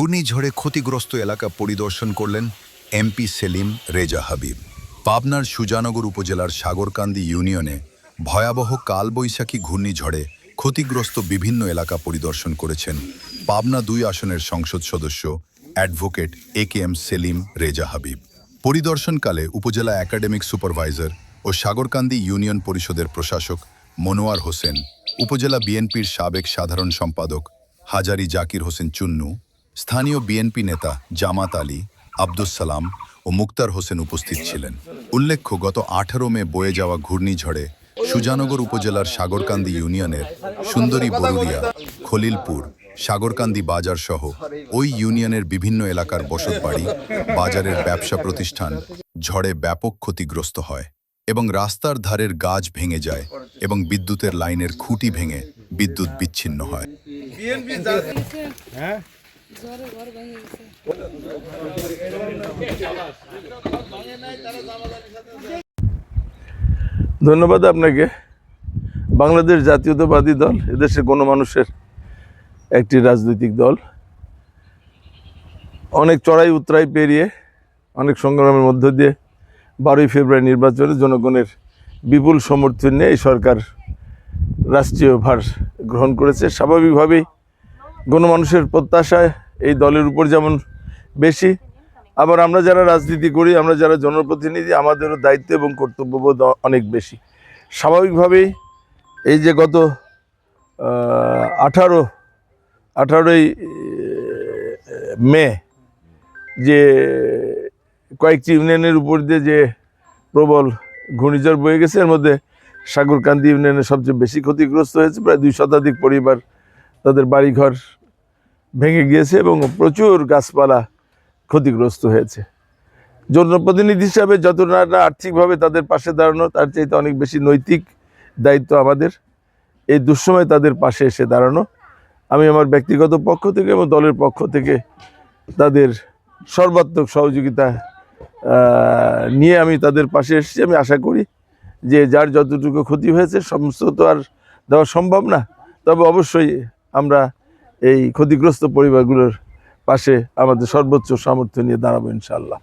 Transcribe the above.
ঘূর্ণিঝড়ে ক্ষতিগ্রস্ত এলাকা পরিদর্শন করলেন এমপি সেলিম রেজা হাবিব। পাবনার সুজানগর উপজেলার সাগরকান্দি ইউনিয়নে ভয়াবহ কালবৈশাখী ঘূর্ণিঝড়ে ক্ষতিগ্রস্ত বিভিন্ন এলাকা পরিদর্শন করেছেন পাবনা ২ আসনের সংসদ সদস্য অ্যাডভোকেট একেএম সেলিম রেজা হাবিব। পরিদর্শনকালে উপজেলা একাডেমিক সুপারভাইজার ও সাগরকান্দি ইউনিয়ন পরিষদের প্রশাসক মনোয়ার হোসেন, উপজেলা বিএনপির সাবেক সাধারণ সম্পাদক হাজারি জাকির হোসেন চুন্নু, স্থানীয় বিএনপি নেতা জামাত আলী, আব্দুস সালাম ও মুক্তার হোসেন উপস্থিত ছিলেন। উল্লেখ্য, গত ১৮ মে বয়ে যাওয়া ঘূর্ণিঝড়ে সুজানগর উপজেলার সাগরকান্দি ইউনিয়নের সুন্দরী বরুরিয়া, খলিলপুর, সাগরকান্দি বাজার সহ ওই ইউনিয়নের বিভিন্ন এলাকার বসতবাড়ি, বাজারের ব্যবসা প্রতিষ্ঠান ঝড়ে ব্যাপক ক্ষতিগ্রস্ত হয় এবং রাস্তার ধারের গাছ ভেঙে যায় এবং বিদ্যুতের লাইনের খুঁটি ভেঙে বিদ্যুৎ বিচ্ছিন্ন হয়। ধন্যবাদ আপনাকে। বাংলাদেশ জাতীয়তাবাদী দল এদেশে গণমানুষের একটি রাজনৈতিক দল। অনেক চড়াই উতরাই পেরিয়ে, অনেক সংগ্রামের মধ্য দিয়ে 12ই ফেব্রুয়ারি নির্বাচনে জনগণের বিপুল সমর্থন নিয়ে এই সরকার রাষ্ট্রীয় ভার গ্রহণ করেছে। স্বাভাবিকভাবেই গণমানুষের প্রত্যাশায় এই দলের উপর যেমন বেশি, আবার আমরা যারা রাজনীতি করি, আমরা যারা জনপ্রতিনিধি, আমাদেরও দায়িত্ব এবং কর্তব্যবোধ অনেক বেশি। স্বাভাবিকভাবেই এই যে গত 18ই মে যে কয়েকটি ইউনিয়নের উপর দিয়ে যে প্রবল ঘূর্ণিঝড় বয়ে গেছে, এর মধ্যে সাগরকান্দি ইউনিয়নে সবচেয়ে বেশি ক্ষতিগ্রস্ত হয়েছে। প্রায় 2 শতাধিক পরিবার তাদের বাড়িঘর ভেঙে গিয়েছে এবং প্রচুর গাছপালা ক্ষতিগ্রস্ত হয়েছে। জনপ্রতিনিধি হিসাবে যতটা আর্থিকভাবে তাদের পাশে দাঁড়ানো, তার চাইতে অনেক বেশি নৈতিক দায়িত্ব আমাদের এই দুঃসময়ে তাদের পাশে এসে দাঁড়ানো। আমি আমার ব্যক্তিগত পক্ষ থেকে এবং দলের পক্ষ থেকে তাদের সর্বাত্মক সহযোগিতা নিয়ে আমি তাদের পাশে এসেছি। আমি আশা করি যে যার যতটুকু ক্ষতি হয়েছে সমস্ত তো আর দেওয়া সম্ভব না, তবে অবশ্যই আমরা এই ক্ষতিগ্রস্ত পরিবারগুলোর পাশে আমাদের সর্বোচ্চ সামর্থ্য নিয়ে দাঁড়াবো ইনশাআল্লাহ।